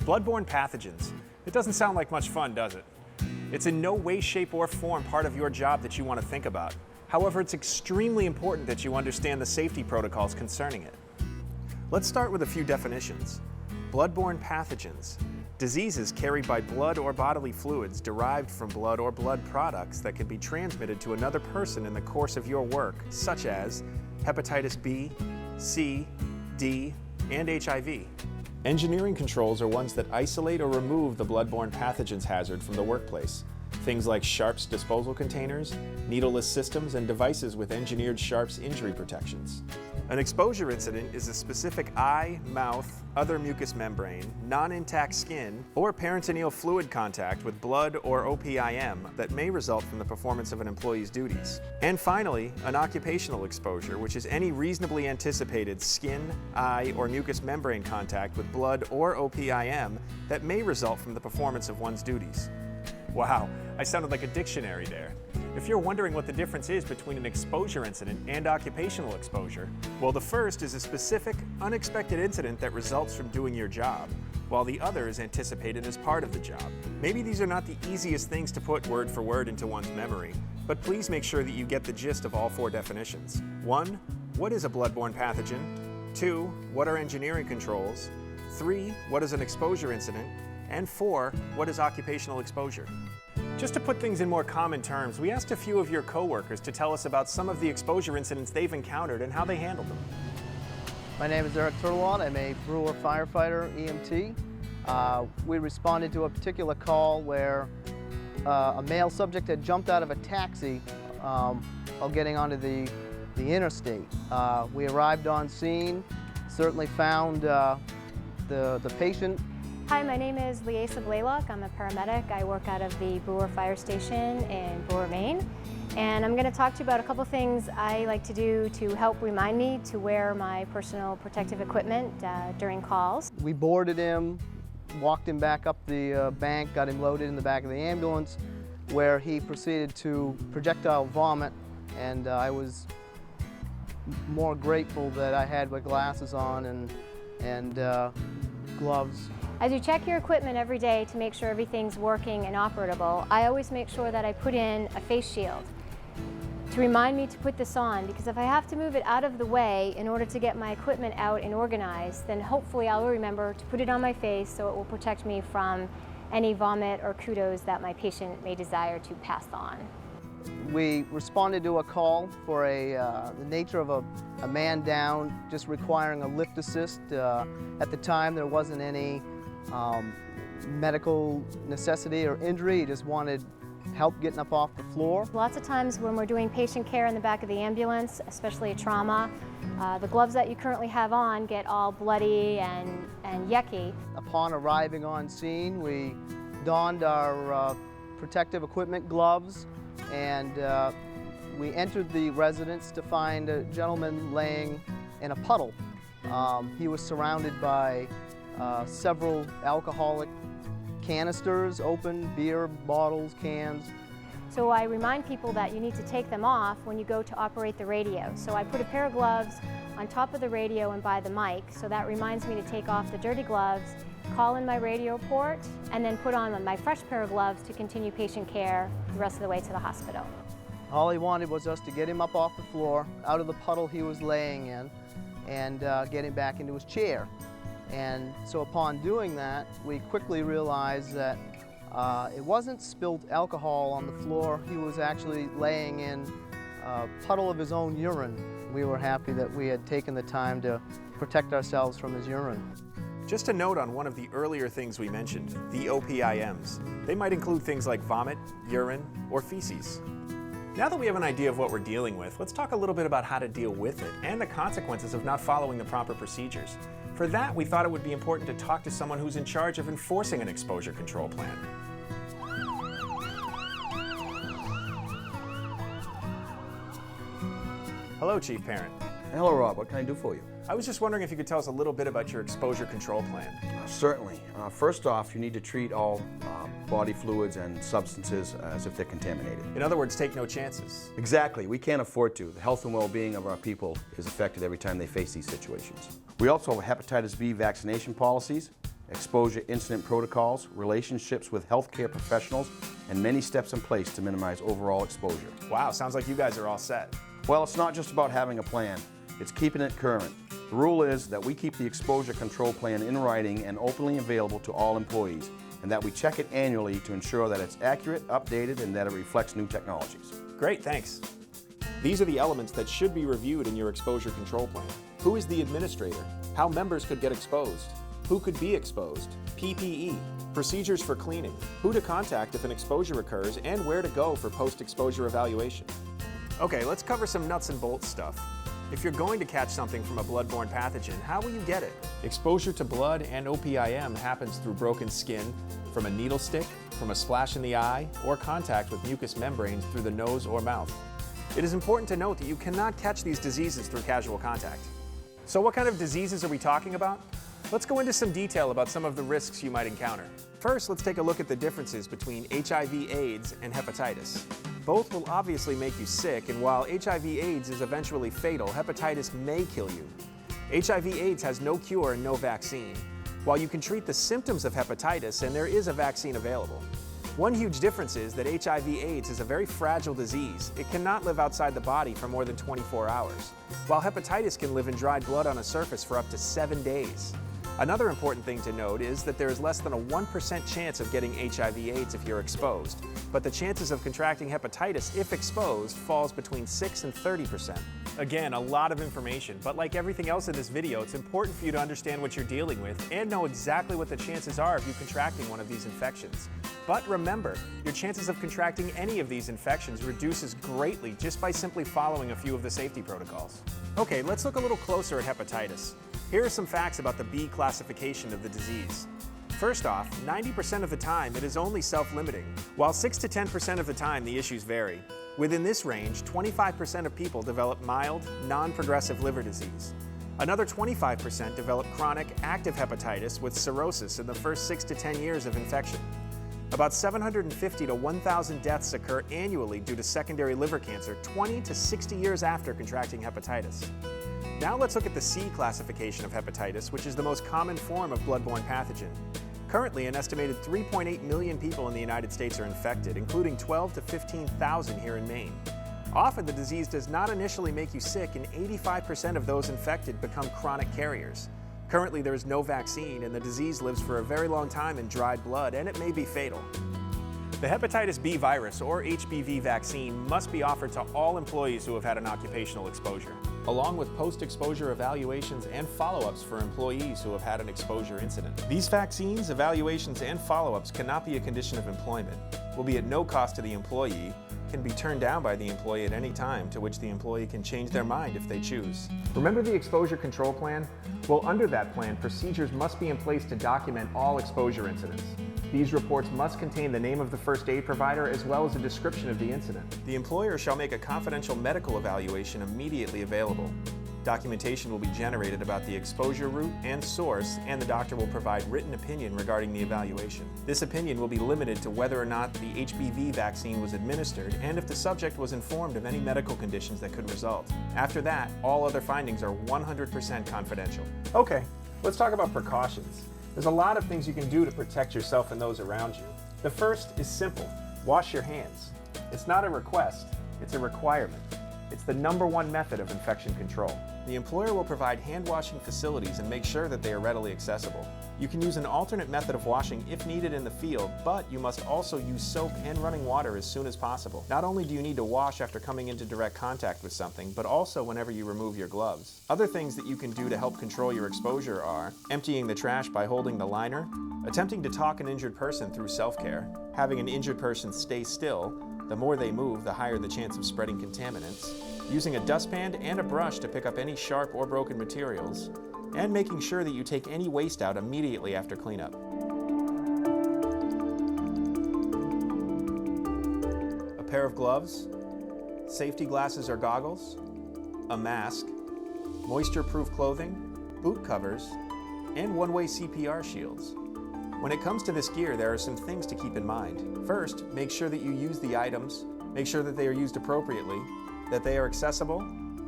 Bloodborne pathogens. It doesn't sound like much fun, does it? It's in no way, shape, or form part of your job that you want to think about. However, it's extremely important that you understand the safety protocols concerning it. Let's start with a few definitions. Bloodborne pathogens. Diseases carried by blood or bodily fluids derived from blood or blood products that can be transmitted to another person in the course of your work, such as hepatitis B, C, D, and HIV. Engineering controls are ones that isolate or remove the bloodborne pathogens hazard from the workplace. Things like sharps disposal containers, needleless systems, and devices with engineered sharps injury protections. An exposure incident is a specific eye, mouth, other mucous membrane, non-intact skin, or peritoneal fluid contact with blood or OPIM that may result from the performance of an employee's duties. And finally, an occupational exposure, which is any reasonably anticipated skin, eye, or mucous membrane contact with blood or OPIM that may result from the performance of one's duties. Wow, I sounded like a dictionary there. If you're wondering what the difference is between an exposure incident and occupational exposure, well, the first is a specific, unexpected incident that results from doing your job, while the other is anticipated as part of the job. Maybe these are not the easiest things to put word for word into one's memory, but please make sure that you get the gist of all four definitions. 1. What is a bloodborne pathogen? 2. What are engineering controls? 3. What is an exposure incident? And 4. What is occupational exposure? Just to put things in more common terms, we asked a few of your coworkers to tell us about some of the exposure incidents they've encountered and how they handled them. My name is Eric Turtelot. I'm a brewer firefighter, EMT. We responded to a particular call where a male subject had jumped out of a taxi while getting onto the interstate. We arrived on scene, certainly found the patient. Hi, my name is Liesa Blaylock. I'm a paramedic. I work out of the Brewer Fire Station in Brewer, Maine. And I'm going to talk to you about a couple things I like to do to help remind me to wear my personal protective equipment during calls. We boarded him, walked him back up the bank, got him loaded in the back of the ambulance, where he proceeded to projectile vomit, and I was more grateful that I had my glasses on and gloves. As you check your equipment every day to make sure everything's working and operable, I always make sure that I put in a face shield to remind me to put this on, because if I have to move it out of the way in order to get my equipment out and organized, then hopefully I'll remember to put it on my face so it will protect me from any vomit or kudos that my patient may desire to pass on. We responded to a call for the nature of a man down, just requiring a lift assist. At the time, there wasn't any medical necessity or injury. He just wanted help getting up off the floor. Lots of times when we're doing patient care in the back of the ambulance, especially a trauma, the gloves that you currently have on get all bloody and yucky. Upon arriving on scene, we donned our protective equipment, gloves, and we entered the residence to find a gentleman laying in a puddle. He was surrounded by several alcoholic canisters, open beer bottles, cans. So I remind people that you need to take them off when you go to operate the radio. So I put a pair of gloves on top of the radio and by the mic, so that reminds me to take off the dirty gloves, call in my radio port, and then put on my fresh pair of gloves to continue patient care the rest of the way to the hospital. All he wanted was us to get him up off the floor, out of the puddle he was laying in, and get him back into his chair. And so upon doing that, we quickly realized that it wasn't spilled alcohol on the floor. He was actually laying in a puddle of his own urine. We were happy that we had taken the time to protect ourselves from his urine. Just a note on one of the earlier things we mentioned, the OPIMs. They might include things like vomit, urine, or feces. Now that we have an idea of what we're dealing with, let's talk a little bit about how to deal with it and the consequences of not following the proper procedures. For that, we thought it would be important to talk to someone who's in charge of enforcing an exposure control plan. Hello, Chief Parent. Hello, Rob. What can I do for you? I was just wondering if you could tell us a little bit about your exposure control plan. Certainly. First off, you need to treat all body fluids and substances as if they're contaminated. In other words, take no chances. Exactly. We can't afford to. The health and well-being of our people is affected every time they face these situations. We also have hepatitis B vaccination policies. exposure incident protocols, relationships with healthcare professionals, and many steps in place to minimize overall exposure. Wow, sounds like you guys are all set. Well, it's not just about having a plan, it's keeping it current. The rule is that we keep the exposure control plan in writing and openly available to all employees, and that we check it annually to ensure that it's accurate, updated, and that it reflects new technologies. Great, thanks. These are the elements that should be reviewed in your exposure control plan. Who is the administrator? How members could get exposed? Who could be exposed? PPE, procedures for cleaning, who to contact if an exposure occurs, and where to go for post-exposure evaluation. Okay, let's cover some nuts and bolts stuff. If you're going to catch something from a bloodborne pathogen, how will you get it? Exposure to blood and OPIM happens through broken skin, from a needle stick, from a splash in the eye, or contact with mucous membranes through the nose or mouth. It is important to note that you cannot catch these diseases through casual contact. So what kind of diseases are we talking about? Let's go into some detail about some of the risks you might encounter. First, let's take a look at the differences between HIV/AIDS and hepatitis. Both will obviously make you sick, and while HIV/AIDS is eventually fatal, hepatitis may kill you. HIV/AIDS has no cure and no vaccine, while you can treat the symptoms of hepatitis and there is a vaccine available. One huge difference is that HIV/AIDS is a very fragile disease. It cannot live outside the body for more than 24 hours, while hepatitis can live in dried blood on a surface for up to 7 days. Another important thing to note is that there is less than a 1% chance of getting HIV/AIDS if you're exposed, but the chances of contracting hepatitis if exposed falls between 6 and 30%. Again, a lot of information, but like everything else in this video, it's important for you to understand what you're dealing with and know exactly what the chances are of you contracting one of these infections. But remember, your chances of contracting any of these infections reduces greatly just by simply following a few of the safety protocols. Okay, let's look a little closer at hepatitis. Here are some facts about the B classification of the disease. First off, 90% of the time it is only self-limiting, while 6 to 10% of the time the issues vary. Within this range, 25% of people develop mild, non-progressive liver disease. Another 25% develop chronic active hepatitis with cirrhosis in the first 6 to 10 years of infection. About 750 to 1,000 deaths occur annually due to secondary liver cancer 20 to 60 years after contracting hepatitis. Now let's look at the C classification of hepatitis, which is the most common form of bloodborne pathogen. Currently, an estimated 3.8 million people in the United States are infected, including 12 to 15,000 here in Maine. Often the disease does not initially make you sick, and 85% of those infected become chronic carriers. Currently, there is no vaccine, and the disease lives for a very long time in dried blood, and it may be fatal. The hepatitis B virus, or HBV vaccine, must be offered to all employees who have had an occupational exposure, along with post-exposure evaluations and follow-ups for employees who have had an exposure incident. These vaccines, evaluations, and follow-ups cannot be a condition of employment, will be at no cost to the employee, can be turned down by the employee at any time, to which the employee can change their mind if they choose. Remember the exposure control plan? Well, under that plan, procedures must be in place to document all exposure incidents. These reports must contain the name of the first aid provider as well as a description of the incident. The employer shall make a confidential medical evaluation immediately available. Documentation will be generated about the exposure route and source, and the doctor will provide written opinion regarding the evaluation. This opinion will be limited to whether or not the HBV vaccine was administered and if the subject was informed of any medical conditions that could result. After that, all other findings are 100% confidential. Okay, let's talk about precautions. There's a lot of things you can do to protect yourself and those around you. The first is simple: wash your hands. It's not a request, it's a requirement. It's the #1 method of infection control. The employer will provide hand washing facilities and make sure that they are readily accessible. You can use an alternate method of washing if needed in the field, but you must also use soap and running water as soon as possible. Not only do you need to wash after coming into direct contact with something, but also whenever you remove your gloves. Other things that you can do to help control your exposure are emptying the trash by holding the liner, attempting to talk an injured person through self-care, having an injured person stay still. The more they move, the higher the chance of spreading contaminants, using a dustpan and a brush to pick up any sharp or broken materials, and making sure that you take any waste out immediately after cleanup. A pair of gloves, safety glasses or goggles, a mask, moisture-proof clothing, boot covers, and one-way CPR shields. When it comes to this gear, there are some things to keep in mind. First, make sure that you use the items, make sure that they are used appropriately, that they are accessible,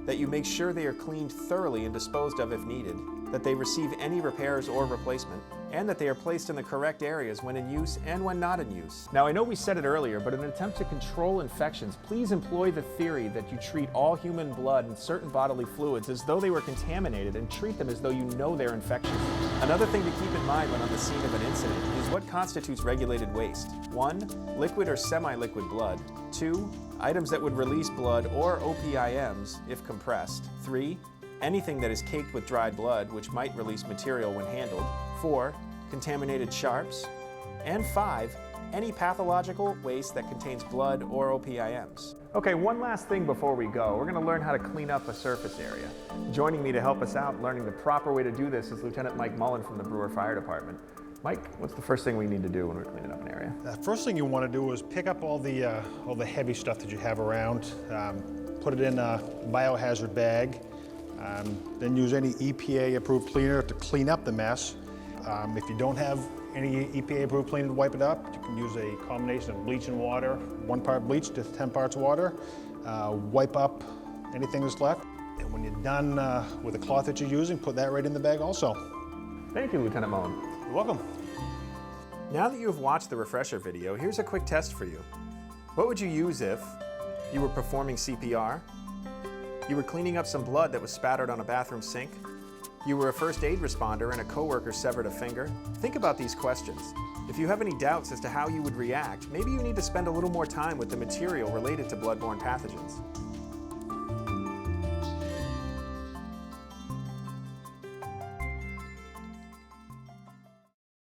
that you make sure they are cleaned thoroughly and disposed of if needed, that they receive any repairs or replacement, and that they are placed in the correct areas when in use and when not in use. Now, I know we said it earlier, but in an attempt to control infections, please employ the theory that you treat all human blood and certain bodily fluids as though they were contaminated and treat them as though you know they're infectious. Another thing to keep in mind when on the scene of an incident is what constitutes regulated waste. 1. Liquid or semi-liquid blood. 2. Items that would release blood or OPIMs if compressed. 3. Anything that is caked with dried blood, which might release material when handled. 4. Contaminated sharps. And 5. Any pathological waste that contains blood or OPIMs. Okay, one last thing before we go. We're going to learn how to clean up a surface area. Joining me to help us out learning the proper way to do this is Lieutenant Mike Mullen from the Brewer Fire Department. Mike, what's the first thing we need to do when we're cleaning up an area? The first thing you want to do is pick up all the heavy stuff that you have around, put it in a biohazard bag, then use any EPA-approved cleaner to clean up the mess. If you don't have any EPA-approved cleaner to wipe it up, you can use a combination of bleach and water, 1 part bleach to 10 parts water. Wipe up anything that's left. And when you're done with the cloth that you're using, put that right in the bag also. Thank you, Lieutenant Mullen. You're welcome. Now that you have watched the refresher video, here's a quick test for you. What would you use if you were performing CPR, you were cleaning up some blood that was spattered on a bathroom sink, you were a first aid responder and a coworker severed a finger? Think about these questions. If you have any doubts as to how you would react, maybe you need to spend a little more time with the material related to bloodborne pathogens.